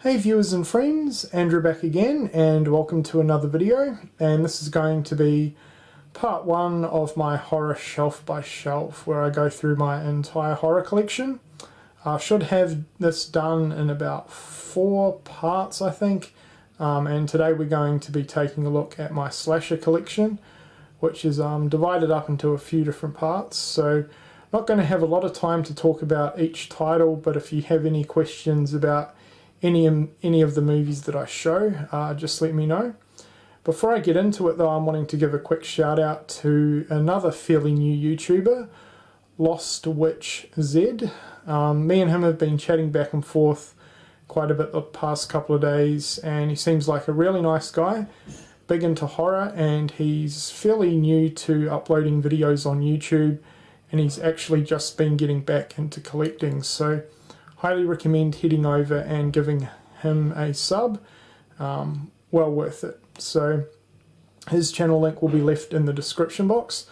Hey viewers and friends, Andrew back again and welcome to another video, and this is going to be part one of my horror shelf by shelf where I go through my entire horror collection. I should have this done in about 4 parts I think, and today we're going to be taking a look at my slasher collection, which is divided up into a few different parts. So not going to have a lot of time to talk about each title, but if you have any questions about any of the movies that I show, just let me know. Before I get into it though, I'm wanting to give a quick shout out to another fairly new YouTuber, Lost Witch Z. Me and him have been chatting back and forth quite a bit the past couple of days, and he seems like a really nice guy, big into horror, and he's fairly new to uploading videos on YouTube, and he's actually just been getting back into collecting, so highly recommend heading over and giving him a sub. Well worth it. So his channel link will be left in the description box.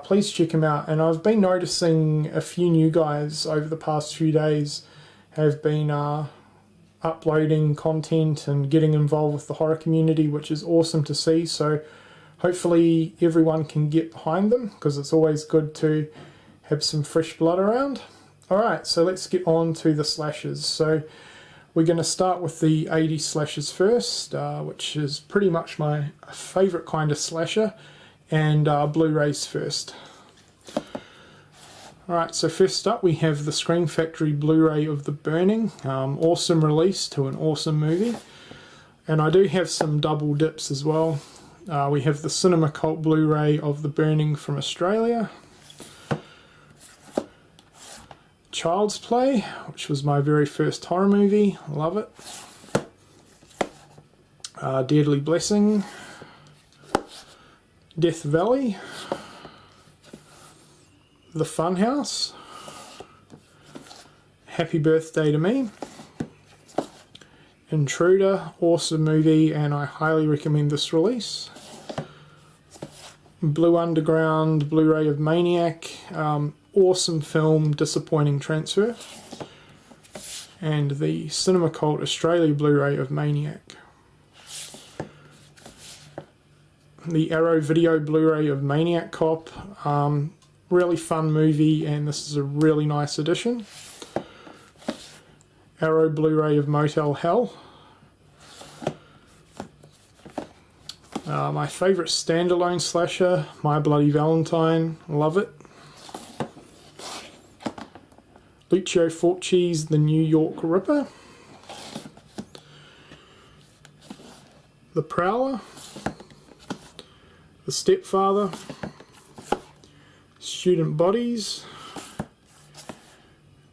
Please check him out. And I've been noticing a few new guys over the past few days have been uploading content and getting involved with the horror community, which is awesome to see. So hopefully everyone can get behind them, because it's always good to have some fresh blood around. Alright, so let's get on to the slashers. So we're going to start with the 80s slashers first, which is pretty much my favourite kind of slasher, and Blu-rays first. Alright, so first up we have the Scream Factory Blu-ray of The Burning. Awesome release to an awesome movie. And I do have some double dips as well. We have the Cinema Cult Blu-ray of The Burning from Australia. Child's Play, which was my very first horror movie, love it. Deadly Blessing, Death Valley, The Funhouse, Happy Birthday to Me, Intruder, awesome movie, and I highly recommend this release. Blue Underground Blu-ray of Maniac, awesome film, disappointing transfer. And the Cinema Cult Australia Blu-ray of Maniac. The Arrow Video Blu-ray of Maniac Cop, really fun movie, and this is a really nice addition. Arrow Blu-ray of Motel Hell. My favourite standalone slasher, My Bloody Valentine, love it. Lucio Fulci's The New York Ripper. The Prowler. The Stepfather. Student Bodies.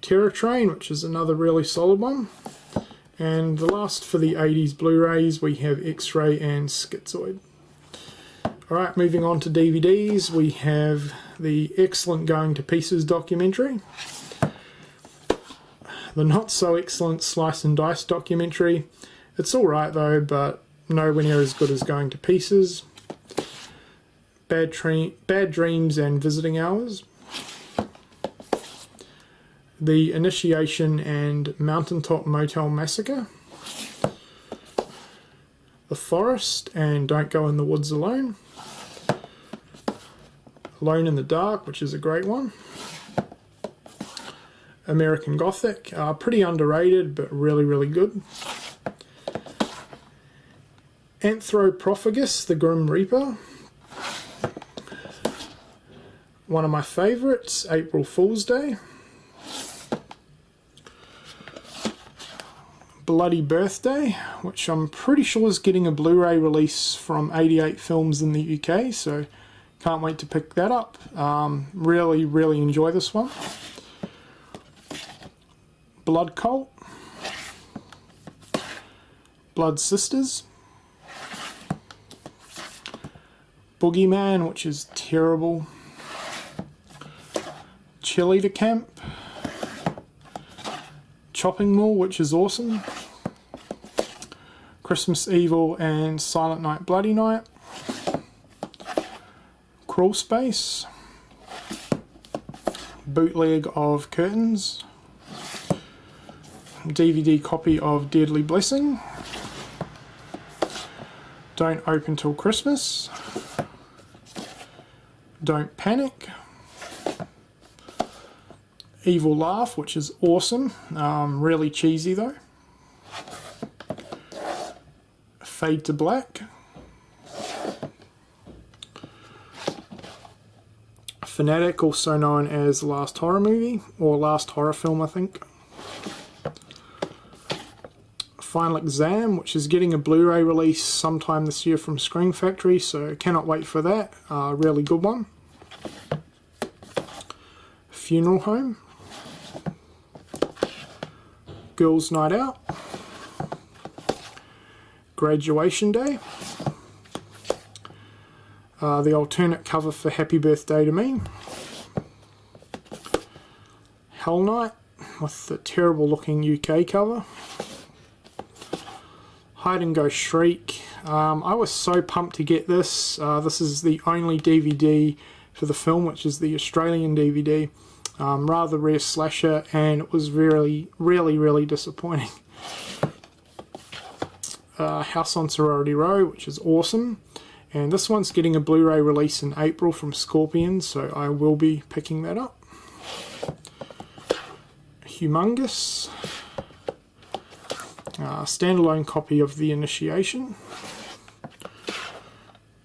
Terror Train, which is another really solid one. And the last for the 80s Blu-rays, we have X-Ray and Schizoid. Alright, moving on to DVDs, we have the excellent Going to Pieces documentary. The not so excellent Slice and Dice documentary. It's alright though, but nowhere near as good as Going to Pieces. Bad Dreams and Visiting Hours. The Initiation and Mountaintop Motel Massacre. The Forest and Don't Go in the Woods Alone. Alone in the Dark, which is a great one. American Gothic, pretty underrated but really, really good. Anthropophagus, the Grim Reaper. One of my favourites, April Fool's Day. Bloody Birthday, which I'm pretty sure is getting a Blu-ray release from 88 Films in the UK, so can't wait to pick that up. Really, really enjoy this one. Blood Cult, Blood Sisters, Boogeyman, which is terrible, Cheerleader Camp, Chopping Mall, which is awesome, Christmas Evil and Silent Night Bloody Night, Crawl Space, Bootleg of Curtains, DVD copy of Deadly Blessing. Don't Open Till Christmas. Don't Panic. Evil Laugh, which is awesome. Really cheesy though. Fade to Black. Fanatic, also known as The Last Horror Movie, or Last Horror Film, I think. Final Exam, which is getting a Blu-ray release sometime this year from Screen Factory, so cannot wait for that. Really good one. Funeral Home. Girls' Night Out. Graduation Day. The alternate cover for Happy Birthday to Me. Hell Night, with the terrible looking UK cover. Hide and Go Shriek. I was so pumped to get this. This is the only DVD for the film, which is the Australian DVD. Rather rare slasher, and it was really disappointing. House on Sorority Row, which is awesome. And this one's getting a Blu-ray release in April from Scorpion, so I will be picking that up. Humongous. Standalone copy of The Initiation.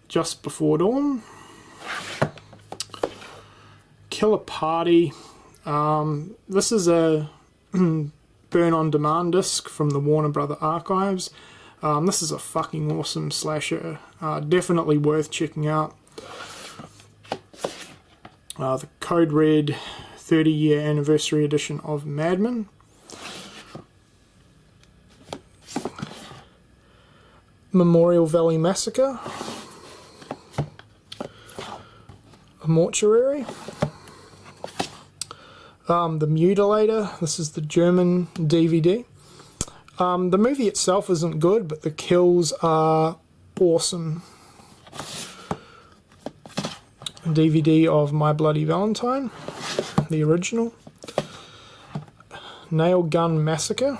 Just Before Dawn. Killer Party. This is a burn-on-demand disc from the Warner Brother Archives. This is a fucking awesome slasher. Definitely worth checking out. The Code Red 30-year anniversary edition of Mad Men. Memorial Valley Massacre. A Mortuary. The Mutilator. This is the German DVD. The movie itself isn't good, but the kills are awesome. A DVD of My Bloody Valentine, the original. Nail Gun Massacre,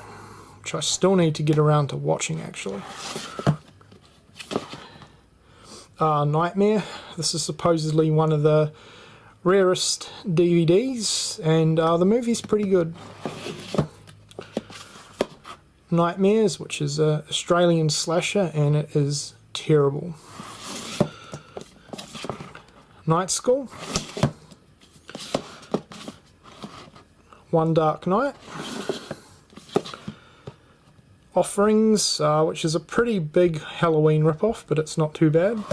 which I still need to get around to watching actually. Nightmare. This is supposedly one of the rarest DVDs, and the movie's pretty good. Nightmares, which is an Australian slasher, and it is terrible. Night School. One Dark Night. Offerings, which is a pretty big Halloween ripoff, but it's not too bad.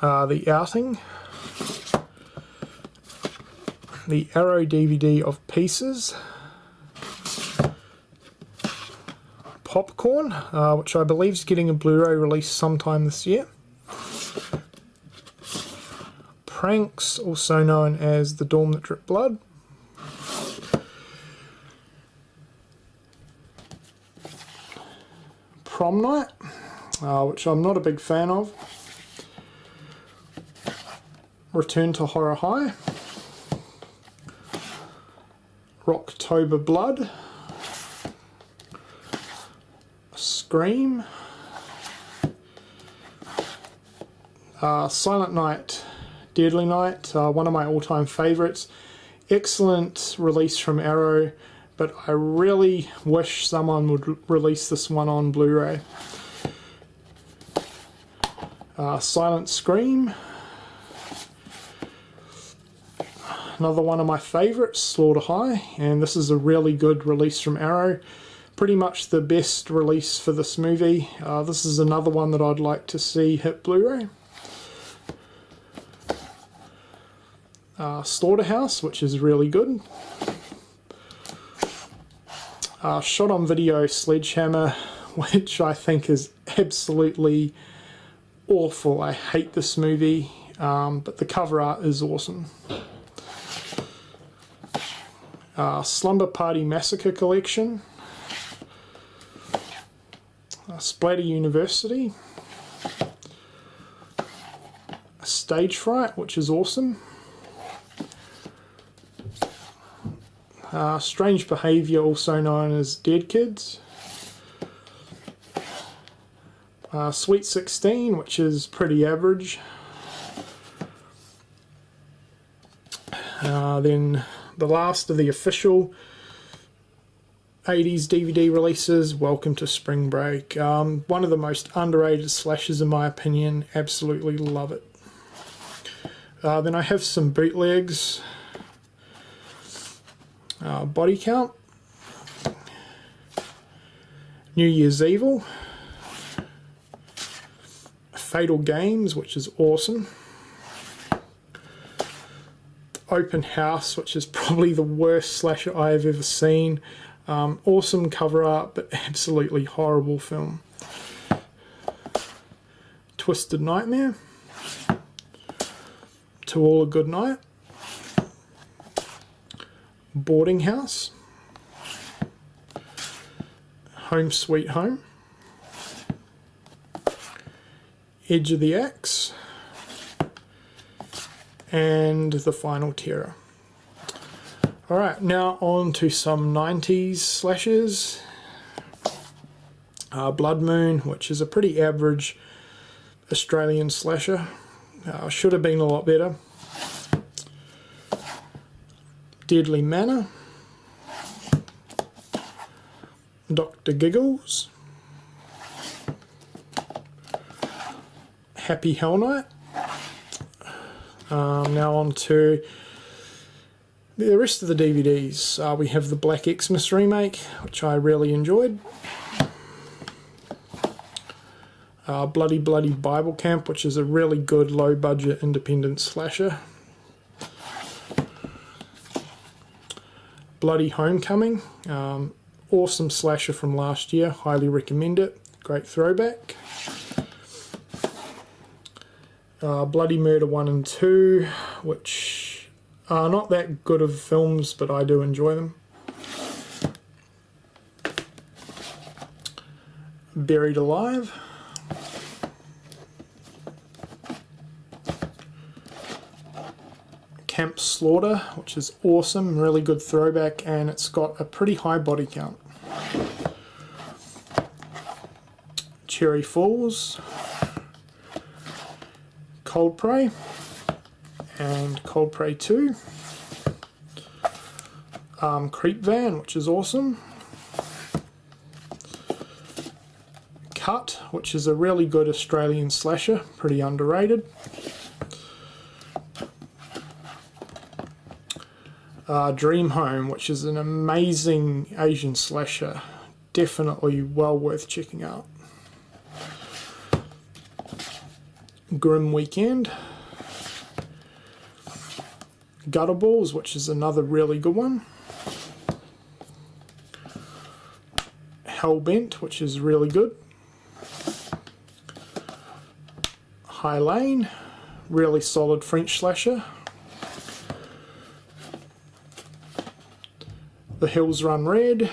The Outing. The Arrow DVD of Pieces. Popcorn, which I believe is getting a Blu-ray release sometime this year. Pranks, also known as The Dorm That Dripped Blood. Prom Night, which I'm not a big fan of. Return to Horror High. Rocktober Blood. Scream. Silent Night, Deadly Night, one of my all-time favourites. Excellent release from Arrow, but I really wish someone would release this one on Blu-ray. Silent Scream. Another one of my favourites, Slaughter High, and this is a really good release from Arrow. Pretty much the best release for this movie. This is another one that I'd like to see hit Blu-ray. Slaughterhouse, which is really good. Shot on video Sledgehammer, which I think is absolutely awful. I hate this movie, but the cover art is awesome. Slumber Party Massacre Collection. Splatter University. Stage Fright, which is awesome. Strange Behaviour, also known as Dead Kids. Sweet 16, which is pretty average. Then the last of the official 80s DVD releases, Welcome to Spring Break. One of the most underrated slashers in my opinion. Absolutely love it. Then I have some bootlegs. Body Count. New Year's Evil. Fatal Games, which is awesome. Open House, which is probably the worst slasher I have ever seen. Awesome cover art, but absolutely horrible film. Twisted Nightmare. To All a Good Night. Boarding House. Home Sweet Home. Edge of the Axe. And The Final Terror. Alright, now on to some 90s slashers. Blood Moon, which is a pretty average Australian slasher. Should have been a lot better. Deadly Manor. Dr. Giggles. Happy Hell Night. Now on to the rest of the DVDs. We have the Black Xmas remake, which I really enjoyed. Bloody Bloody Bible Camp, which is a really good low-budget independent slasher. Bloody Homecoming, awesome slasher from last year, highly recommend it, great throwback. Bloody Murder 1 and 2, which are not that good of films, but I do enjoy them. Buried Alive. Camp Slaughter, which is awesome, really good throwback, and it's got a pretty high body count. Cherry Falls. Cold Prey and Cold Prey 2. Creep Van, which is awesome. Cut, which is a really good Australian slasher, pretty underrated. Dream Home, which is an amazing Asian slasher, definitely well worth checking out. Grim Weekend. Gutterballs, which is another really good one. Hellbent, which is really good. High Lane, really solid French slasher. The Hills Run Red.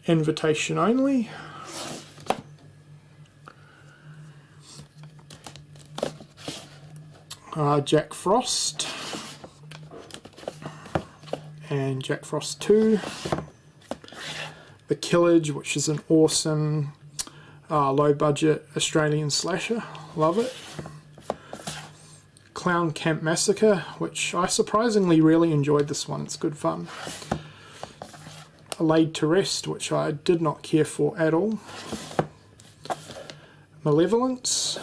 Invitation Only. Jack Frost and Jack Frost 2. The Killage, which is an awesome low budget Australian slasher, love it. Clown Camp Massacre, which I surprisingly really enjoyed this one, it's good fun. Laid to Rest, which I did not care for at all. Malevolence.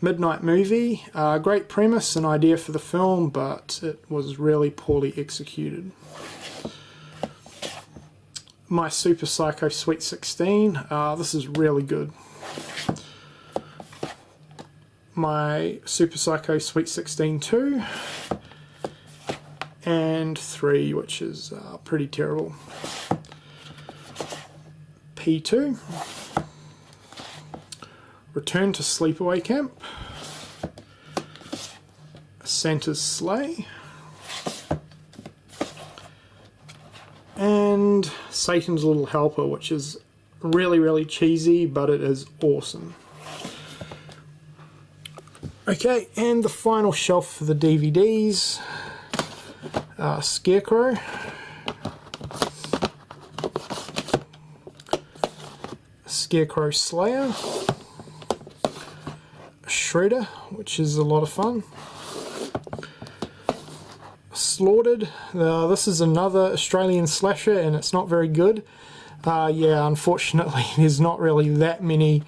Midnight Movie, great premise and idea for the film, but it was really poorly executed. My Super Psycho Sweet 16, this is really good. My Super Psycho Sweet 16 2 and 3, which is pretty terrible. P2. Return to Sleepaway Camp. Santa's Sleigh. And Satan's Little Helper, which is really, really cheesy, but it is awesome. Okay, and the final shelf for the DVDs. Scarecrow, Scarecrow Slayer, Shredder, which is a lot of fun, Slaughtered. This is another Australian slasher and it's not very good. Yeah, unfortunately there's not really that many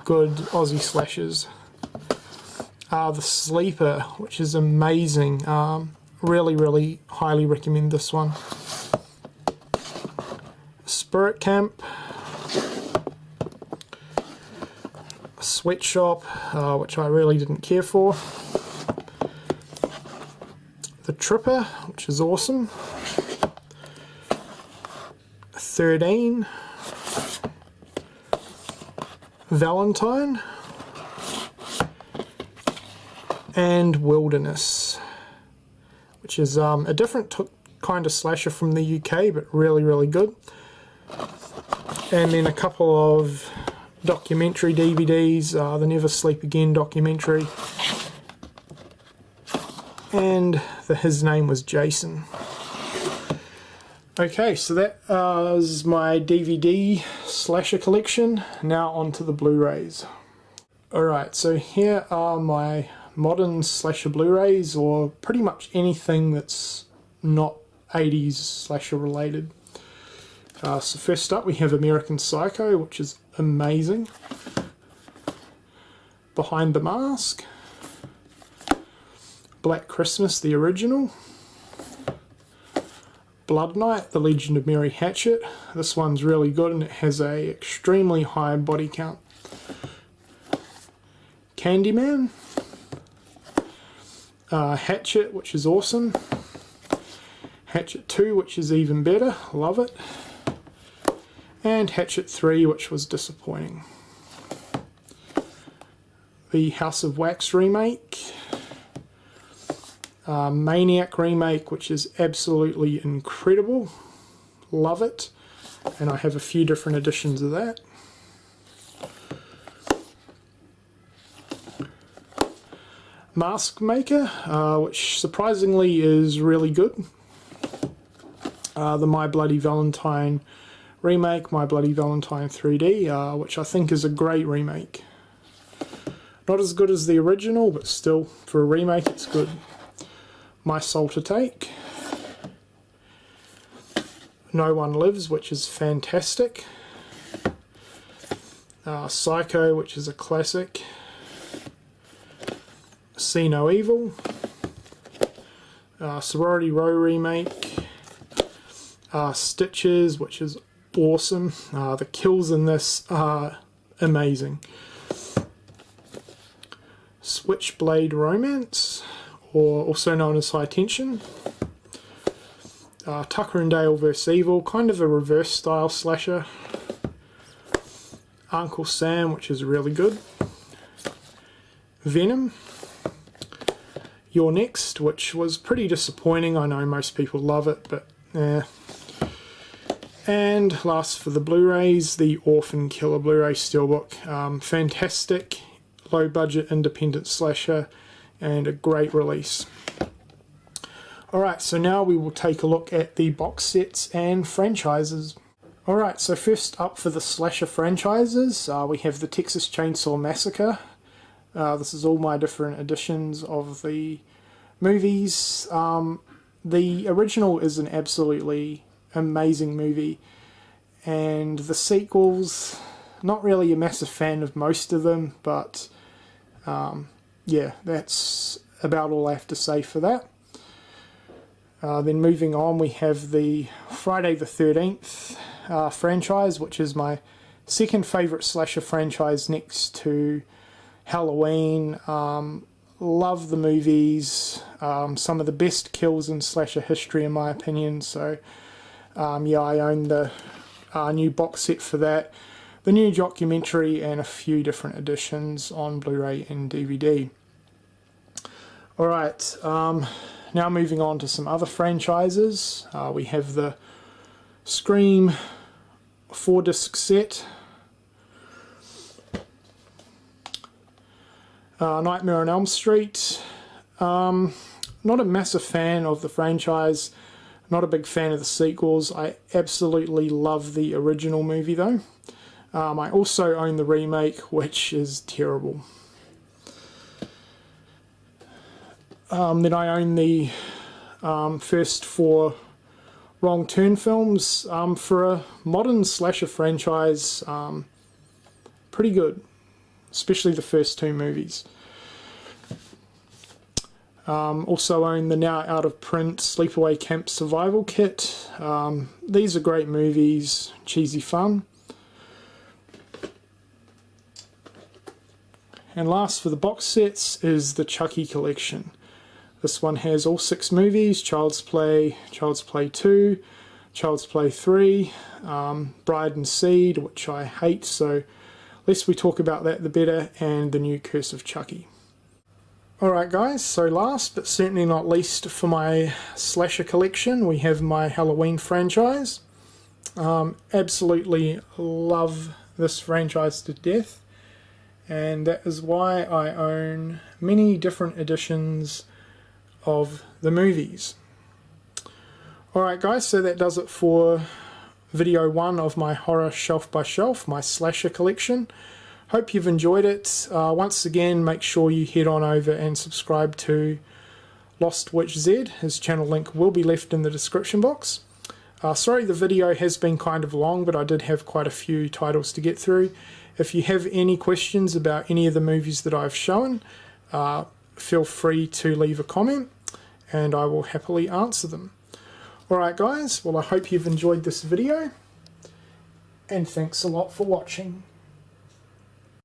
good Aussie slashers. The Sleeper, which is amazing. Really highly recommend this one. Spirit Camp, Sweatshop, which I really didn't care for. The Tripper, which is awesome. 13, Valentine, and Wilderness, which is a different kind of slasher from the UK, but really good. And then a couple of documentary DVDs, the Never Sleep Again documentary, and His Name Was Jason. Okay, so that is my DVD slasher collection. Now on to the Blu-rays. Alright, so here are my modern slasher Blu-rays, or pretty much anything that's not 80s slasher related. So first up we have American Psycho, which is amazing. Behind the Mask, Black Christmas, the original, Blood Night, The Legend of Mary Hatchet. This one's really good and it has a extremely high body count. Candyman, Hatchet, which is awesome, Hatchet 2, which is even better, love it, and Hatchet 3, which was disappointing. The House of Wax remake, Maniac remake, which is absolutely incredible, love it, and I have a few different editions of that. Mask Maker, which surprisingly is really good. The My Bloody Valentine remake, My Bloody Valentine 3D, which I think is a great remake. Not as good as the original, but still, for a remake it's good. My Soul to Take, No One Lives, which is fantastic. Psycho, which is a classic. See No Evil, Sorority Row remake, Stitches, which is awesome. The kills in this are amazing. Switchblade Romance, or also known as High Tension. Tucker and Dale vs. Evil, kind of a reverse style slasher. Uncle Sam, which is really good. Venom, You're Next, which was pretty disappointing. I know most people love it, but eh. And last for the Blu-rays, the Orphan Killer Blu-ray Steelbook. Fantastic, low budget independent slasher and a great release. Alright, so now we will take a look at the box sets and franchises. Alright, so first up for the slasher franchises, we have the Texas Chainsaw Massacre. This is all my different editions of the movies. The original is an absolutely amazing movie, and the sequels, not really a massive fan of most of them, but yeah, that's about all I have to say for that. Then moving on, we have the Friday the 13th franchise, which is my second favourite slasher franchise next to Halloween. Love the movies, some of the best kills in slasher history in my opinion, so yeah, I own the new box set for that, the new documentary, and a few different editions on Blu-ray and DVD. Alright, now moving on to some other franchises. We have the Scream 4-disc set, Nightmare on Elm Street. Not not a massive fan of the franchise, not a big fan of the sequels. I absolutely love the original movie though. I also own the remake, which is terrible. Then I own the first 4 Wrong Turn films. For a modern slasher franchise, pretty good, especially the first 2 movies. Also own the now out of print Sleepaway Camp Survival Kit. These are great movies, cheesy fun. And last for the box sets is the Chucky collection. This one has all 6 movies: Child's Play 2, Child's Play 3, Bride and Seed, which I hate, so less we talk about that the better, and the new Curse of Chucky. Alright guys, so last but certainly not least for my slasher collection, we have my Halloween franchise. Absolutely love this franchise to death, and that is why I own many different editions of the movies. Alright guys, so that does it for video 1 of my horror shelf by shelf, my slasher collection. Hope you've enjoyed it. Once again, make sure you head on over and subscribe to Lost Witch Z. His channel link will be left in the description box. Sorry the video has been kind of long, but I did have quite a few titles to get through. If you have any questions about any of the movies that I've shown, feel free to leave a comment and I will happily answer them. Alright guys, well I hope you've enjoyed this video, and thanks a lot for watching.